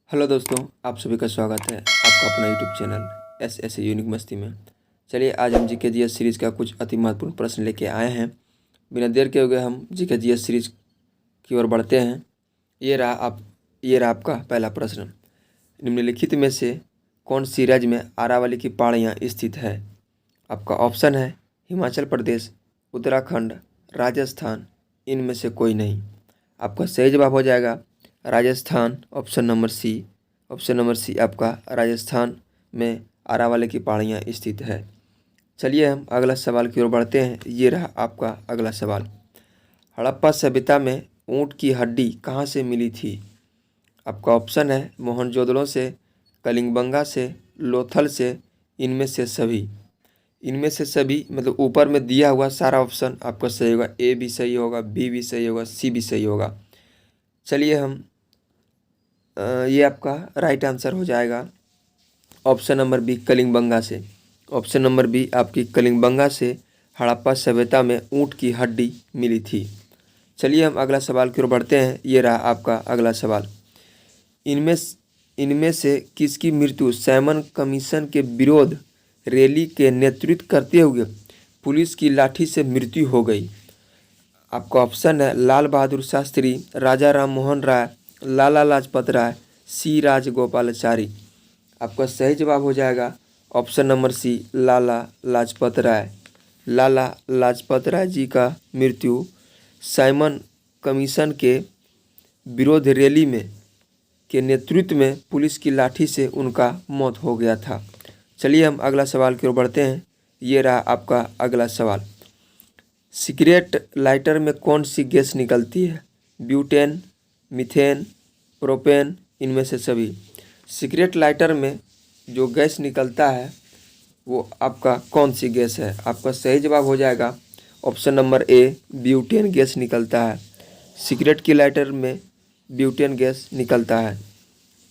Hello दोस्तों, आप सभी का स्वागत है आपका अपना यूट्यूब चैनल एस यूनिक मस्ती में। चलिए आज हम जीके जीएस सीरीज़ का कुछ अति महत्वपूर्ण प्रश्न लेके आए हैं। बिना देर के हुए हम जीके जीएस सीरीज की ओर बढ़ते हैं। ये रहा आपका पहला प्रश्न। निम्नलिखित में से कौन सी राज्य में अरावली की पहाड़ियाँ स्थित है? आपका ऑप्शन है हिमाचल प्रदेश, उत्तराखंड, राजस्थान, इनमें से कोई नहीं। आपका सही जवाब हो जाएगा Rajasthan, option number C. Option number C आपका राजस्थान में अरावली की पहाड़ियाँ स्थित है। चलिए हम अगला सवाल की ओर बढ़ते हैं। ये रहा आपका अगला सवाल। हड़प्पा सभ्यता में ऊँट की हड्डी कहाँ से मिली थी? आपका ऑप्शन है मोहनजोदड़ो से, कलिंगबंगा से, लोथल से, इनमें से सभी। इनमें से सभी मतलब ऊपर में दिया हुआ सारा ऑप्शन आपका सही होगा। ए भी सही होगा, बी भी सही होगा, सी भी सही होगा। चलिए हम ये आपका राइट आंसर हो जाएगा ऑप्शन नंबर बी, कलिंगबंगा से। ऑप्शन नंबर बी आपकी कलिंगबंगा से हड़प्पा सभ्यता में ऊँट की हड्डी मिली थी। चलिए हम अगला सवाल की ओर बढ़ते हैं। ये रहा आपका अगला सवाल। इनमें से किसकी मृत्यु साइमन कमीशन के विरोध रैली के नेतृत्व करते हुए पुलिस की लाठी से मृत्यु हो गई? आपका ऑप्शन है लाल बहादुर शास्त्री, राजा राम मोहन राय, लाला लाजपत राय, सी राजगोपालाचारी। आपका सही जवाब हो जाएगा ऑप्शन नंबर सी, लाला लाजपत राय। लाला लाजपत राय जी का मृत्यु साइमन कमीशन के विरोध रैली में के नेतृत्व में पुलिस की लाठी से उनका मौत हो गया था। चलिए हम अगला सवाल की ओर बढ़ते हैं। ये रहा आपका अगला सवाल। सिगरेट लाइटर में कौन सी गैस निकलती है? ब्यूटेन, मीथेन, प्रोपेन, इनमें से सभी। सिगरेट लाइटर में जो गैस निकलता है वो आपका कौन सी गैस है? आपका सही जवाब हो जाएगा option number A, butane gas निकलता है। सिगरेट की लाइटर में ब्यूटेन गैस निकलता है।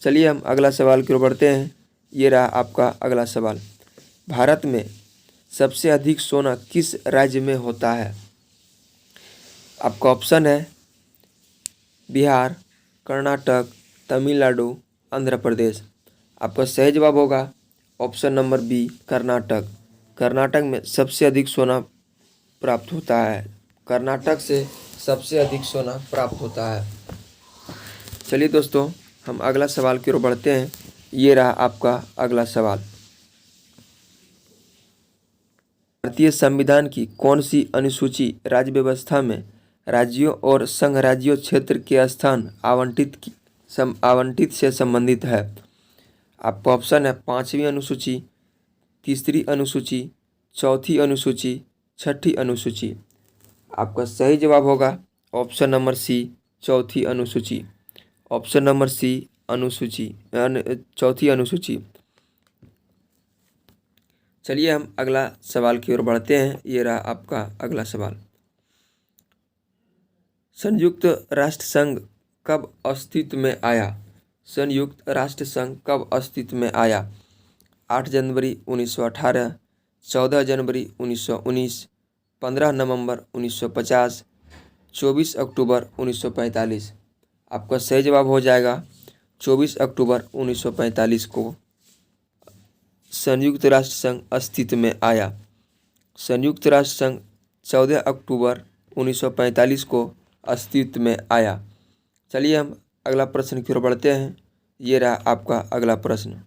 चलिए हम अगला सवाल की ओर बढ़ते हैं। ये रहा आपका अगला सवाल। भारत में सबसे अधिक सोना किस राज्य में होता है? आपका ऑप्शन है बिहार, कर्नाटक, तमिलनाडु, आंध्र प्रदेश। आपका सही जवाब होगा option number B, Karnataka. Karnataka में सबसे अधिक सोना प्राप्त होता है। कर्नाटक से सबसे अधिक सोना प्राप्त होता है। चलिए दोस्तों हम अगला सवाल की ओर बढ़ते हैं। ये रहा आपका अगला सवाल। भारतीय संविधान की कौन सी अनुसूची राज्य व्यवस्था में राज्यों और संघ राज्यों क्षेत्र के स्थान आवंटित से संबंधित है? आपका ऑप्शन है 5वीं अनुसूची, तीसरी अनुसूची, चौथी अनुसूची, छठी अनुसूची। आपका सही जवाब होगा ऑप्शन नंबर सी, चौथी अनुसूची। ऑप्शन नंबर सी चौथी अनुसूची। चलिए हम अगला सवाल की ओर बढ़ते हैं। ये रहा आपका अगला सवाल। संयुक्त राष्ट्र संघ कब अस्तित्व में आया? संयुक्त राष्ट्र संघ कब अस्तित्व में आया? 8 जनवरी 1918, 14 जनवरी 1919, 15 नवंबर 1950, 24 अक्टूबर 1945। आपका सही जवाब हो जाएगा 24 अक्टूबर 1945 को संयुक्त राष्ट्र संघ अस्तित्व में आया। संयुक्त राष्ट्र संघ 14 अक्टूबर 1945 को अस्तित्व में आया। चलिए हम अगला प्रश्न की ओर बढ़ते हैं। ये रहा आपका अगला प्रश्न।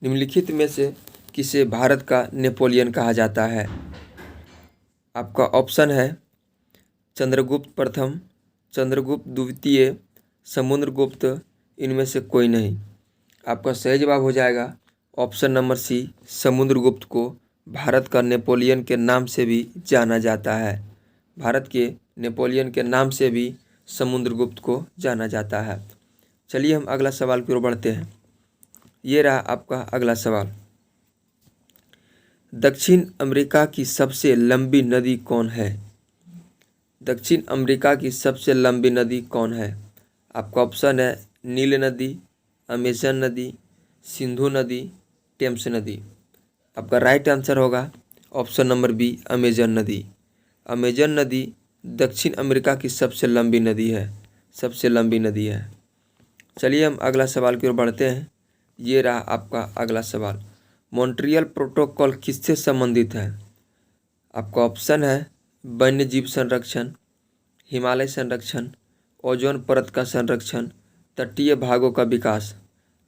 निम्नलिखित में से किसे भारत का नेपोलियन कहा जाता है? आपका ऑप्शन है चंद्रगुप्त प्रथम, चंद्रगुप्त द्वितीय, समुद्रगुप्त, इनमें से कोई नहीं। आपका सही जवाब हो जाएगा ऑप्शन नंबर सी, समुद्रगुप्त को भारत का नेपोलियन के नाम से भी जाना जाता है। भारत के नेपोलियन के नाम से भी समुद्रगुप्त को जाना जाता है। चलिए हम अगला सवाल की ओर बढ़ते हैं। ये रहा आपका अगला सवाल। दक्षिण अमेरिका की सबसे लंबी नदी कौन है? दक्षिण अमेरिका की सबसे लंबी नदी कौन है? आपका ऑप्शन है नील नदी, अमेजन नदी, सिंधु नदी, टेम्स नदी। आपका राइट आंसर होगा ऑप्शन नंबर बी, अमेजन नदी। अमेजन नदी दक्षिण अमेरिका की सबसे लंबी नदी है। सबसे लंबी नदी है। चलिए हम अगला सवाल की ओर बढ़ते हैं। ये रहा आपका अगला सवाल। मॉन्ट्रियल प्रोटोकॉल किससे संबंधित है? आपका ऑप्शन है वन्य जीव संरक्षण, हिमालय संरक्षण, ओजोन परत का संरक्षण, तटीय भागों का विकास।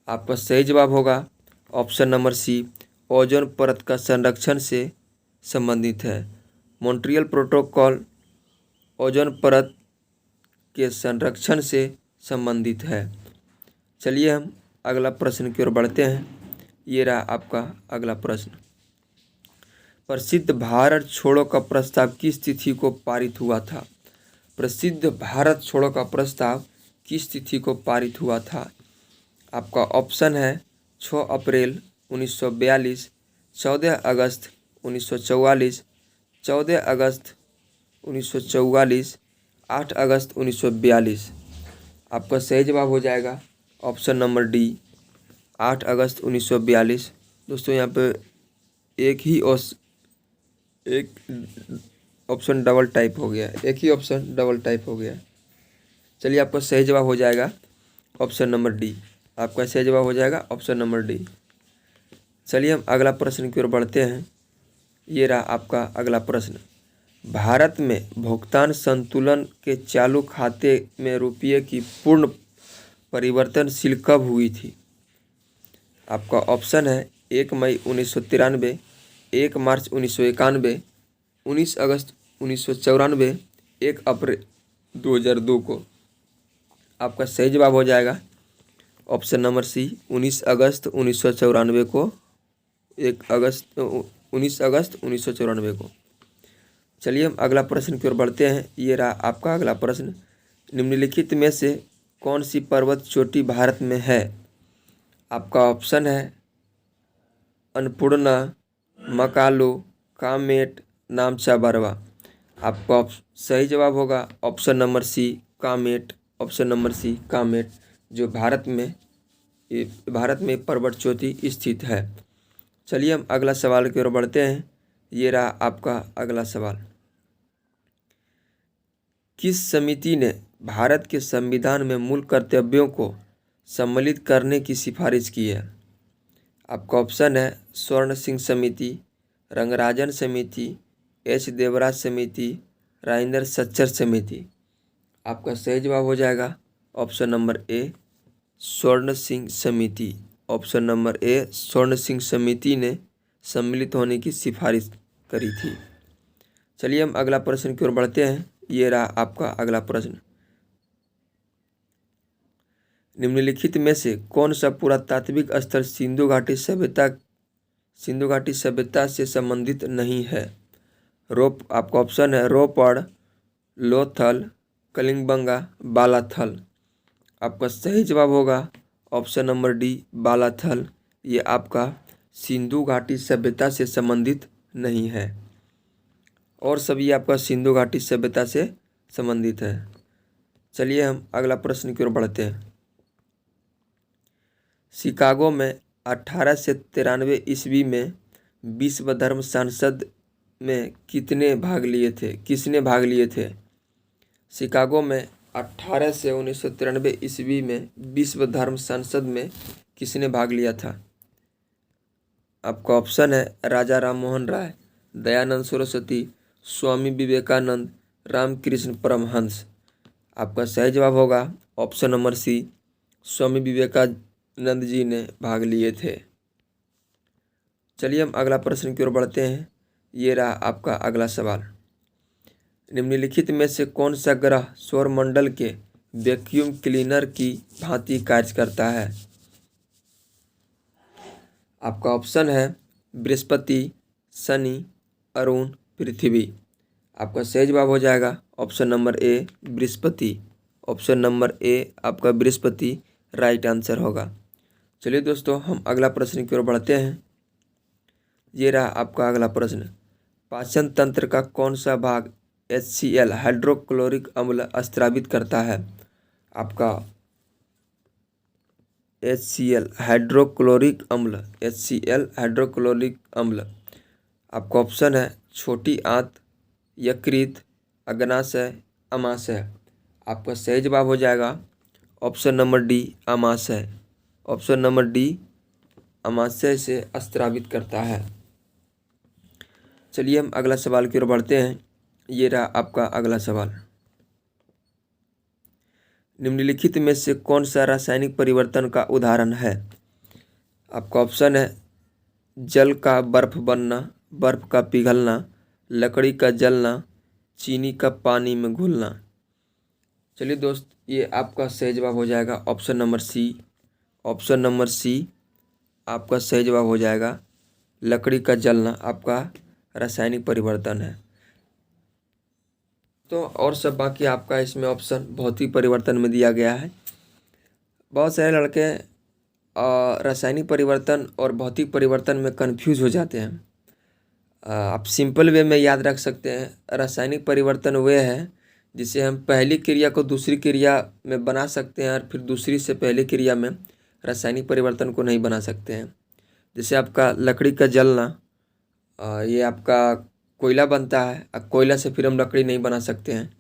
आपका सही जवाब होगा ऑप्शन नंबर सी, ओजोन परत का संरक्षण से संबंधित है। मॉन्ट्रियल प्रोटोकॉल ओजोन परत के संरक्षण से संबंधित है। चलिए हम अगला प्रश्न की ओर बढ़ते हैं। ये रहा आपका अगला प्रश्न। प्रसिद्ध भारत छोड़ो का प्रस्ताव किस तिथि को पारित हुआ था? प्रसिद्ध भारत छोड़ो का प्रस्ताव किस तिथि को पारित हुआ था? आपका ऑप्शन है 6 अप्रैल 1942, 14 अगस्त 1944, 14 अगस्त 1944, 8 अगस्त 1942। आपका सही जवाब हो जाएगा ऑप्शन नंबर डी, 8 अगस्त 1942। दोस्तों यहाँ पे एक ऑप्शन डबल टाइप हो गया, एक ही ऑप्शन डबल टाइप हो गया। चलिए आपका सही जवाब हो जाएगा ऑप्शन नंबर डी। आपका सही जवाब हो जाएगा ऑप्शन नंबर डी। चलिए हम अगला प्रश्न की ओर बढ़ते हैं। ये रहा आपका अगला प्रश्न। भारत में भुगतान संतुलन के चालू खाते में रुपये की पूर्ण परिवर्तनशील कब हुई थी? आपका ऑप्शन है 1 मई 1993, 1 मार्च 1991, 19 अगस्त 1994, 1 अप्रैल 2002 को। आपका सही जवाब हो जाएगा ऑप्शन नंबर सी, 19 अगस्त 1994 को, 19 अगस्त 1994 को। चलिए हम अगला प्रश्न की ओर बढ़ते हैं। ये रहा आपका अगला प्रश्न। निम्नलिखित में से कौन सी पर्वत चोटी भारत में है? आपका ऑप्शन है अन्नपूर्णा, मकालू, कामेट, नामचा बरवा। आपका सही जवाब होगा option number C, Kamet. Option number C, Kamet, जो भारत में पर्वत चोटी स्थित है। चलिए हम अगला सवाल की ओर बढ़ते हैं। ये रहा आपका अगला सवाल। किस समिति ने भारत के संविधान में मूल कर्तव्यों को सम्मिलित करने की सिफारिश की है? आपका ऑप्शन है स्वर्ण सिंह समिति, रंगराजन समिति, एच देवराज समिति, राजेंद्र सच्चर समिति। आपका सही जवाब हो जाएगा ऑप्शन नंबर ए, स्वर्ण सिंह समिति। ऑप्शन नंबर ए, स्वर्ण सिंह समिति ने सम्मिलित होने की सिफारिश करी थी। चलिए हम अगला प्रश्न की ओर बढ़ते हैं। ये रहा आपका अगला प्रश्न। निम्नलिखित में से कौन सा पुरातात्विक स्थल सिंधु घाटी सभ्यता से संबंधित नहीं है? आपका ऑप्शन है रोपड़, लोथल, कलिंगबंगा, बालाथल। आपका सही जवाब होगा ऑप्शन नंबर डी, बालाथल। ये आपका सिंधु घाटी सभ्यता से संबंधित नहीं है और सभी आपका सिंधु घाटी सभ्यता से संबंधित है। चलिए हम अगला प्रश्न की ओर बढ़ते हैं। शिकागो में 1893 ईस्वी में विश्व धर्म संसद में किसने भाग लिए थे? शिकागो में 18 से 1993 ईस्वी में विश्व धर्म संसद में किसने भाग लिया था? आपका ऑप्शन है राजा राम मोहन राय, दयानंद सरस्वती, स्वामी विवेकानंद, रामकृष्ण परमहंस। आपका सही जवाब होगा ऑप्शन नंबर सी, स्वामी विवेकानंद जी ने भाग लिए थे। चलिए हम अगला प्रश्न की ओर बढ़ते हैं। ये रहा आपका अगला सवाल। निम्नलिखित में से कौन सा ग्रह सौरमंडल के वैक्यूम क्लीनर की भांति कार्य करता है? आपका ऑप्शन है बृहस्पति, शनि, अरुण, पृथ्वी। आपका सही जवाब हो जाएगा option number A, Brihaspati. Option number A आपका बृहस्पति राइट आंसर होगा। चलिए दोस्तों हम अगला प्रश्न की ओर बढ़ते हैं। ये रहा आपका अगला प्रश्न। पाचन तंत्र का कौन सा भाग HCl हाइड्रोक्लोरिक अम्ल स्रावित करता है? आपका HCl हाइड्रोक्लोरिक अम्ल। आपका ऑप्शन है छोटी आंत, यकृत, अग्नाशय, अमाशय। आपका सही जवाब हो जाएगा ऑप्शन नंबर डी, आमाशय। ऑप्शन नंबर डी, आमाशय से स्रावित करता है। चलिए हम अगला सवाल की ओर बढ़ते हैं। ये रहा आपका अगला सवाल। निम्नलिखित में से कौन सा रासायनिक परिवर्तन का उदाहरण है? आपका ऑप्शन है जल का बर्फ बनना, बर्फ का पिघलना, लकड़ी का जलना, चीनी का पानी में घुलना। चलिए दोस्त, ये आपका सही जवाब हो जाएगा option number C. Option number C आपका सही जवाब हो जाएगा। लकड़ी का जलना आपका रासायनिक परिवर्तन है। तो और सब बाकी आपका इसमें ऑप्शन भौतिक परिवर्तन में दिया गया है। बहुत सारे लड़के रासायनिक परिवर्तन और भौतिक परिवर्तन में कंफ्यूज हो जाते हैं। आप सिंपल वे में याद रख सकते हैं। रासायनिक परिवर्तन वे है जिसे हम पहली क्रिया को दूसरी क्रिया में बना सकते हैं और फिर दूसरी से पहली क्रिया में रासायनिक परिवर्तन को नहीं बना सकते हैं। जैसे आपका लकड़ी का जलना, ये आपका कोयला बनता है, कोयला से फिर हम लकड़ी नहीं बना सकते हैं।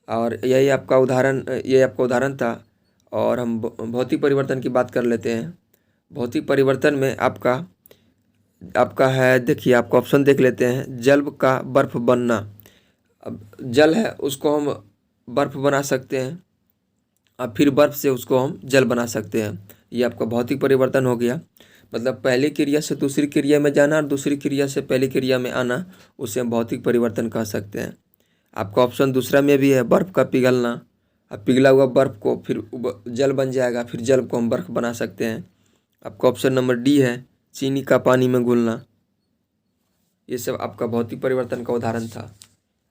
और यही आपका उदाहरण था। और हम भौतिक परिवर्तन की बात कर लेते हैं। भौतिक परिवर्तन में आपका है, देखिए आपका ऑप्शन देख लेते हैं। जल का बर्फ बनना, अब जल है उसको हम बर्फ बना सकते हैं और फिर बर्फ से उसको हम जल बना सकते हैं। ये आपका भौतिक परिवर्तन हो गया। मतलब पहली क्रिया से दूसरी क्रिया में जाना और दूसरी क्रिया से पहली क्रिया में आना, उसे हम भौतिक परिवर्तन कह सकते हैं। आपका ऑप्शन दूसरा में भी है बर्फ़ का पिघलना। अब पिघला हुआ बर्फ़ को फिर जल बन जाएगा, फिर जल को हम बर्फ़ बना सकते हैं। आपका ऑप्शन नंबर डी है चीनी का पानी में घुलना। ये सब आपका भौतिक परिवर्तन का उदाहरण था।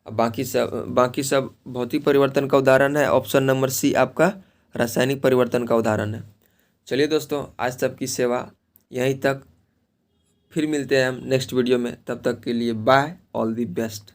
अब बाकी सब भौतिक परिवर्तन का उदाहरण है। ऑप्शन नंबर सी आपका रासायनिक परिवर्तन का उदाहरण है। चलिए दोस्तों, आज तक की सेवा यहीं तक। फिर मिलते हैं हम नेक्स्ट वीडियो में। तब तक के लिए बाय, ऑल दी बेस्ट।